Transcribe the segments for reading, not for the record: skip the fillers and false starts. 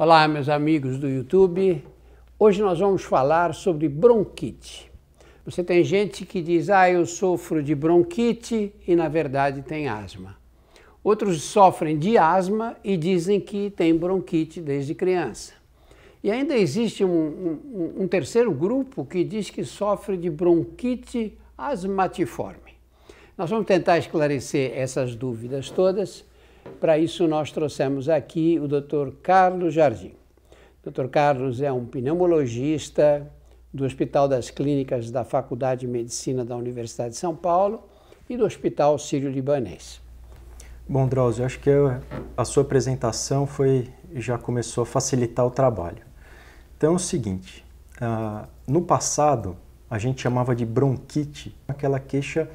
Olá, meus amigos do YouTube. Hoje nós vamos falar sobre bronquite. Você tem gente que diz, eu sofro de bronquite e na verdade tem asma. Outros sofrem de asma e dizem que tem bronquite desde criança. E ainda existe um terceiro grupo que diz que sofre de bronquite asmatiforme. Nós vamos tentar esclarecer essas dúvidas todas. Para isso, nós trouxemos aqui o Dr. Carlos Jardim. O Dr. Carlos é um pneumologista do Hospital das Clínicas da Faculdade de Medicina da Universidade de São Paulo e do Hospital Sírio-Libanês. Bom, Drauzio, acho que a sua apresentação já começou a facilitar o trabalho. Então é o seguinte, no passado a gente chamava de bronquite aquela queixa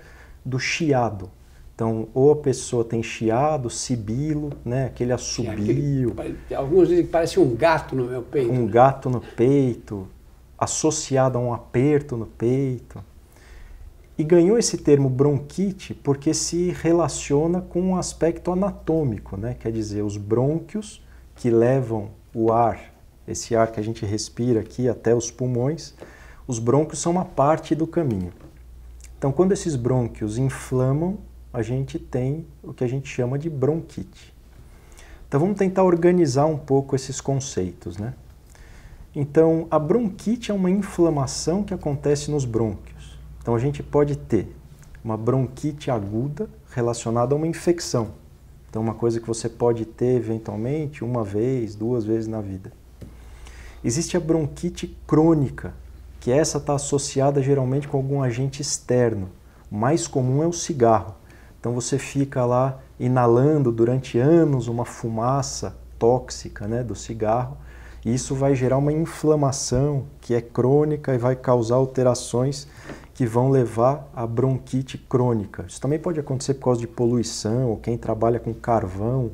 do chiado. Então, ou a pessoa tem chiado, sibilo, né, aquele assobio. Alguns dizem que parece um gato no meu peito. Um gato no peito, associado a um aperto no peito. E ganhou esse termo bronquite porque se relaciona com um aspecto anatômico, né? Quer dizer, os brônquios que levam o ar, esse ar que a gente respira aqui até os pulmões, os brônquios são uma parte do caminho. Então, quando esses brônquios inflamam, a gente tem o que a gente chama de bronquite. Então vamos tentar organizar um pouco esses conceitos, né? Então a bronquite é uma inflamação que acontece nos brônquios. Então a gente pode ter uma bronquite aguda relacionada a uma infecção. Então uma coisa que você pode ter eventualmente uma vez, duas vezes na vida. Existe a bronquite crônica, que essa está associada geralmente com algum agente externo. O mais comum é o cigarro. Então você fica lá inalando durante anos uma fumaça tóxica, né, do cigarro, e isso vai gerar uma inflamação que é crônica e vai causar alterações que vão levar à bronquite crônica. Isso também pode acontecer por causa de poluição, ou quem trabalha com carvão,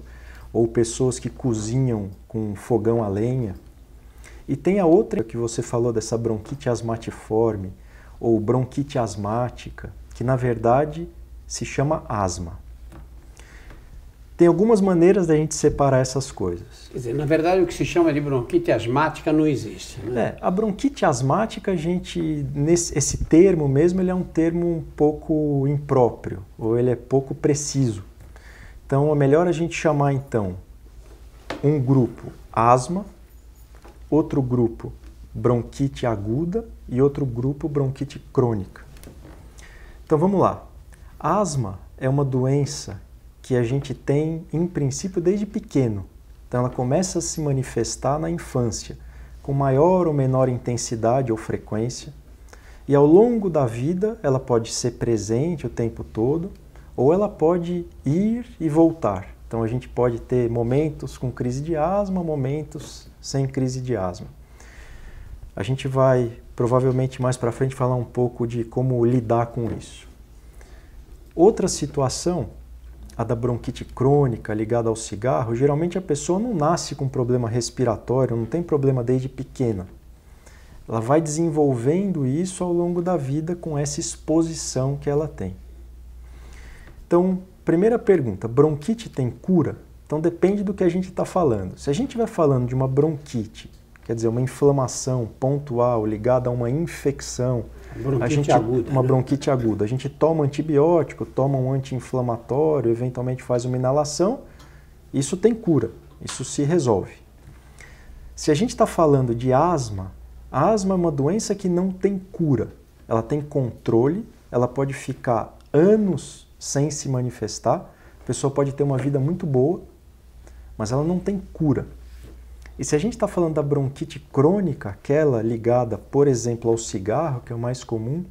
ou pessoas que cozinham com fogão a lenha. E tem a outra que você falou dessa bronquite asmatiforme, ou bronquite asmática, que na verdade se chama asma. Tem algumas maneiras da gente separar essas coisas. Quer dizer, na verdade o que se chama de bronquite asmática não existe, né? A bronquite asmática, esse termo mesmo, ele é um termo um pouco impróprio, ou ele é pouco preciso. Então é melhor a gente chamar então um grupo asma, outro grupo bronquite aguda e outro grupo bronquite crônica. Então vamos lá. A asma é uma doença que a gente tem, em princípio, desde pequeno. Então ela começa a se manifestar na infância, com maior ou menor intensidade ou frequência. E ao longo da vida ela pode ser presente o tempo todo, ou ela pode ir e voltar. Então a gente pode ter momentos com crise de asma, momentos sem crise de asma. A gente vai, provavelmente mais para frente, falar um pouco de como lidar com isso. Outra situação, a da bronquite crônica ligada ao cigarro, geralmente a pessoa não nasce com problema respiratório, não tem problema desde pequena. Ela vai desenvolvendo isso ao longo da vida com essa exposição que ela tem. Então, primeira pergunta, bronquite tem cura? Então depende do que a gente está falando. Se a gente estiver falando de uma bronquite, quer dizer, uma inflamação pontual ligada a uma infecção, uma bronquite aguda. A gente toma antibiótico, toma um anti-inflamatório, eventualmente faz uma inalação, isso tem cura, isso se resolve. Se a gente está falando de asma, a asma é uma doença que não tem cura. Ela tem controle, ela pode ficar anos sem se manifestar, a pessoa pode ter uma vida muito boa, mas ela não tem cura. E se a gente está falando da bronquite crônica, aquela ligada, por exemplo, ao cigarro, que é o mais comum,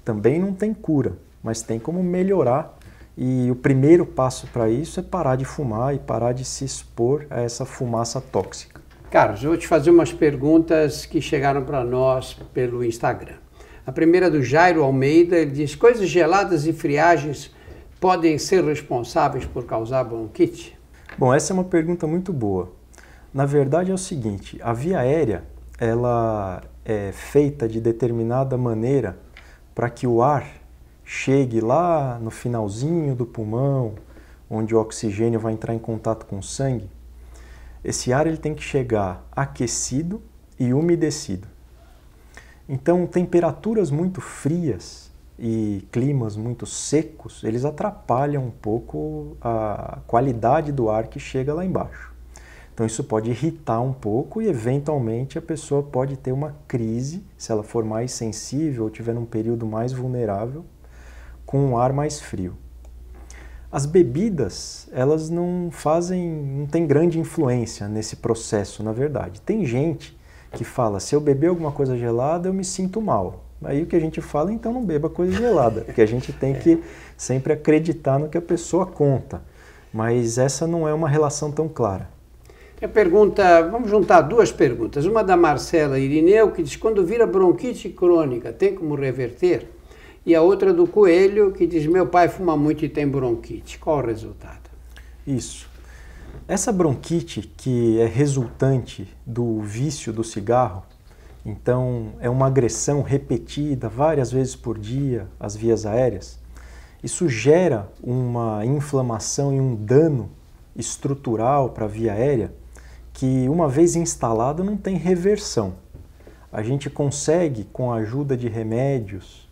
também não tem cura, mas tem como melhorar. E o primeiro passo para isso é parar de fumar e parar de se expor a essa fumaça tóxica. Carlos, eu vou te fazer umas perguntas que chegaram para nós pelo Instagram. A primeira é do Jairo Almeida, ele diz: coisas geladas e friagens podem ser responsáveis por causar bronquite? Bom, essa é uma pergunta muito boa. Na verdade é o seguinte, a via aérea ela é feita de determinada maneira para que o ar chegue lá no finalzinho do pulmão, onde o oxigênio vai entrar em contato com o sangue. Esse ar ele tem que chegar aquecido e umedecido. Então, temperaturas muito frias e climas muito secos, eles atrapalham um pouco a qualidade do ar que chega lá embaixo. Então, isso pode irritar um pouco e, eventualmente, a pessoa pode ter uma crise, se ela for mais sensível ou tiver num período mais vulnerável, com um ar mais frio. As bebidas, elas não têm grande influência nesse processo, na verdade. Tem gente que fala, se eu beber alguma coisa gelada, eu me sinto mal. Aí o que a gente fala, então não beba coisa gelada, porque a gente tem que sempre acreditar no que a pessoa conta. Mas essa não é uma relação tão clara. Vamos juntar duas perguntas. Uma da Marcela Irineu, que diz, quando vira bronquite crônica, tem como reverter? E a outra do Coelho, que diz, meu pai fuma muito e tem bronquite. Qual o resultado? Isso. Essa bronquite, que é resultante do vício do cigarro, então é uma agressão repetida várias vezes por dia às vias aéreas, isso gera uma inflamação e um dano estrutural para a via aérea que, uma vez instalado, não tem reversão. A gente consegue, com a ajuda de remédios,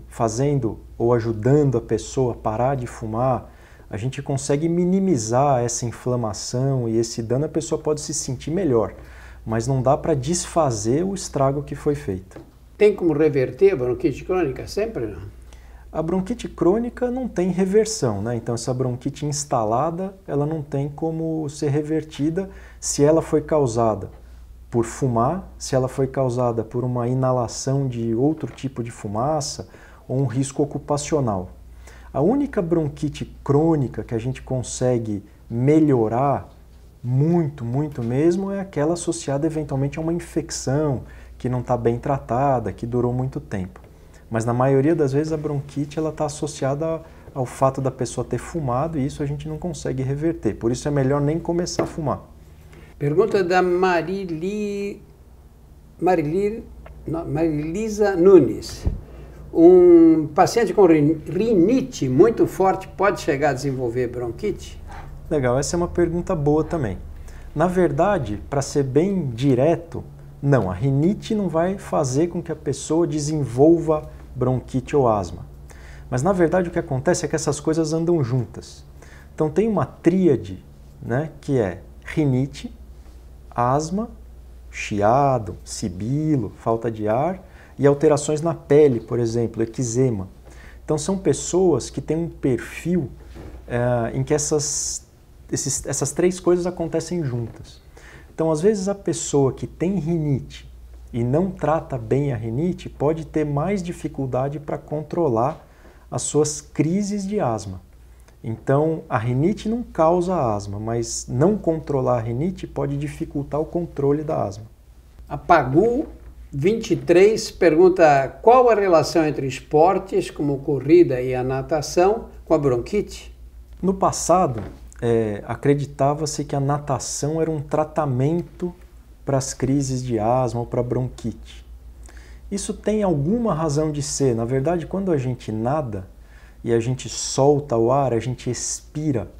fazendo ou ajudando a pessoa a parar de fumar, a gente consegue minimizar essa inflamação e esse dano, a pessoa pode se sentir melhor, mas não dá para desfazer o estrago que foi feito. Tem como reverter a bronquite crônica? Sempre não? A bronquite crônica não tem reversão, né? Então essa bronquite instalada, ela não tem como ser revertida se ela foi causada por fumar, se ela foi causada por uma inalação de outro tipo de fumaça ou um risco ocupacional. A única bronquite crônica que a gente consegue melhorar muito mesmo é aquela associada eventualmente a uma infecção que não está bem tratada, que durou muito tempo. Mas na maioria das vezes a bronquite está associada ao fato da pessoa ter fumado e isso a gente não consegue reverter. Por isso é melhor nem começar a fumar. Pergunta da Marilisa Nunes. Um paciente com rinite muito forte pode chegar a desenvolver bronquite? Legal, essa é uma pergunta boa também. Na verdade, para ser bem direto, não, a rinite não vai fazer com que a pessoa desenvolva bronquite ou asma. Mas na verdade o que acontece é que essas coisas andam juntas. Então tem uma tríade, né, que é rinite, asma, chiado, sibilo, falta de ar e alterações na pele, por exemplo, eczema. Então são pessoas que têm um perfil em que essas três coisas acontecem juntas. Então às vezes a pessoa que tem rinite e não trata bem a rinite pode ter mais dificuldade para controlar as suas crises de asma. Então, a rinite não causa asma, mas não controlar a rinite pode dificultar o controle da asma. A Pagu 23 pergunta qual a relação entre esportes como corrida e a natação com a bronquite? No passado, acreditava-se que a natação era um tratamento para as crises de asma ou para a bronquite. Isso tem alguma razão de ser. Na verdade, quando a gente nada e a gente solta o ar, a gente expira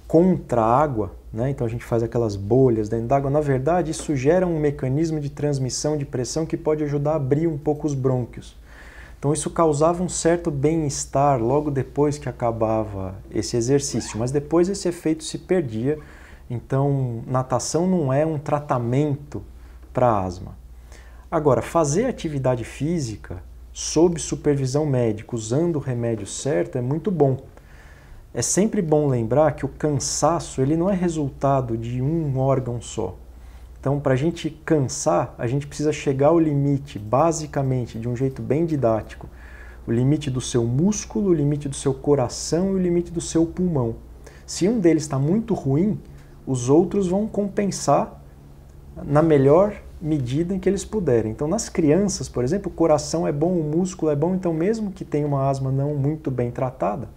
contra a água, né? Então a gente faz aquelas bolhas dentro d'água. Na verdade, isso gera um mecanismo de transmissão de pressão que pode ajudar a abrir um pouco os brônquios. Então isso causava um certo bem-estar logo depois que acabava esse exercício, mas depois esse efeito se perdia. Então natação não é um tratamento para asma. Agora, fazer atividade física sob supervisão médica, usando o remédio certo, é muito bom. É sempre bom lembrar que o cansaço ele não é resultado de um órgão só. Então, para a gente cansar, a gente precisa chegar ao limite, basicamente, de um jeito bem didático. O limite do seu músculo, o limite do seu coração e o limite do seu pulmão. Se um deles está muito ruim, os outros vão compensar na melhor medida em que eles puderem. Então, nas crianças, por exemplo, o coração é bom, o músculo é bom, então mesmo que tenha uma asma não muito bem tratada,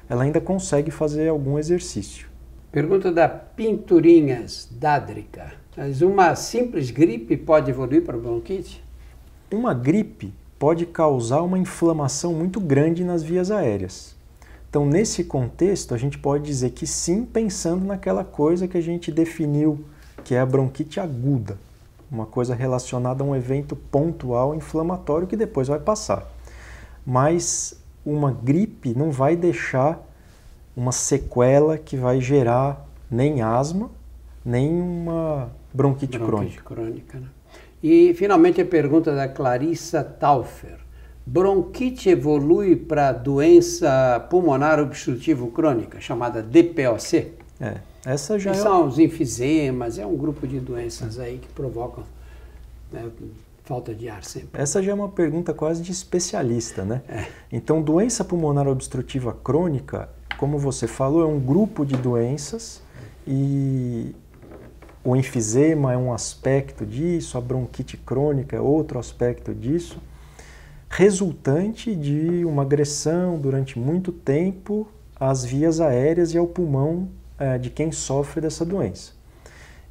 ela ainda consegue fazer algum exercício. Pergunta da Pinturinhas Dádrica. Mas uma simples gripe pode evoluir para bronquite? Uma gripe pode causar uma inflamação muito grande nas vias aéreas. Então, nesse contexto, a gente pode dizer que sim, pensando naquela coisa que a gente definiu, que é a bronquite aguda, uma coisa relacionada a um evento pontual inflamatório que depois vai passar. Mas uma gripe não vai deixar uma sequela que vai gerar nem asma, nem uma bronquite crônica. Né? E, finalmente, a pergunta da Clarissa Taufer. Bronquite evolui para doença pulmonar obstrutiva crônica, chamada DPOC? Essa já são os enfisemas, é um grupo de doenças aí que provocam, né, falta de ar sempre. Essa já é uma pergunta quase de especialista, né? Então, doença pulmonar obstrutiva crônica, como você falou, é um grupo de doenças e o enfisema é um aspecto disso, a bronquite crônica é outro aspecto disso, resultante de uma agressão durante muito tempo às vias aéreas e ao pulmão de quem sofre dessa doença.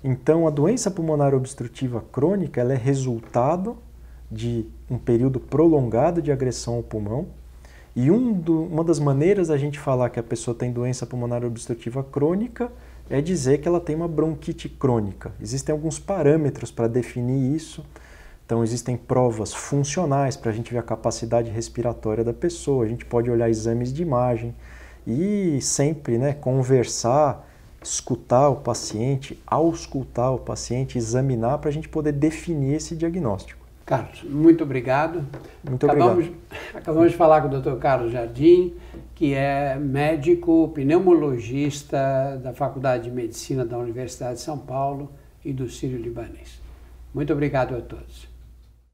Então, a doença pulmonar obstrutiva crônica ela é resultado de um período prolongado de agressão ao pulmão. E uma das maneiras da gente falar que a pessoa tem doença pulmonar obstrutiva crônica é dizer que ela tem uma bronquite crônica. Existem alguns parâmetros para definir isso. Então, existem provas funcionais para a gente ver a capacidade respiratória da pessoa. A gente pode olhar exames de imagem e sempre, né, conversar, escutar o paciente, auscultar o paciente, examinar para a gente poder definir esse diagnóstico. Carlos, muito obrigado. Muito obrigado. Acabamos de falar com o Dr. Carlos Jardim, que é médico pneumologista da Faculdade de Medicina da Universidade de São Paulo e do Sírio-Libanês. Muito obrigado a todos.